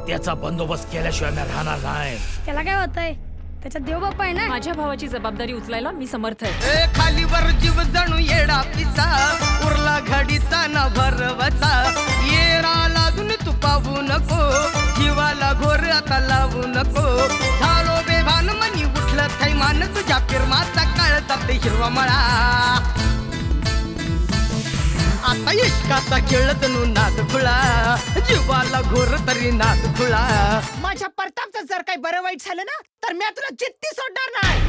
त्याचा बंदोबस्त केल्याशिवाय मी राहणार नाही. त्याला काय होतंय? त्याचा देव बाप्पा आहे ना. माझ्या भावाची जबाबदारी उचलायला मी समर्थ आहे. खालीवर जीव जणू येडा पिसा उरला घडीचा ना भरवसा येरा लागून तू पाहू नको जीवाला घोर आता लावू नको झालो बेभान मनी उठलं थैमान तुझ्या फिरमाचा काळ जाते हिरवा मळा आता इश्काचा खेळ जणू नाद खुळा जीवाला घोर तरी नाद खुळा. माझ्या प्रतापचं जर काही बरं वाईट झालं ना तर मी तुला जिद्दी सोडणार नाही.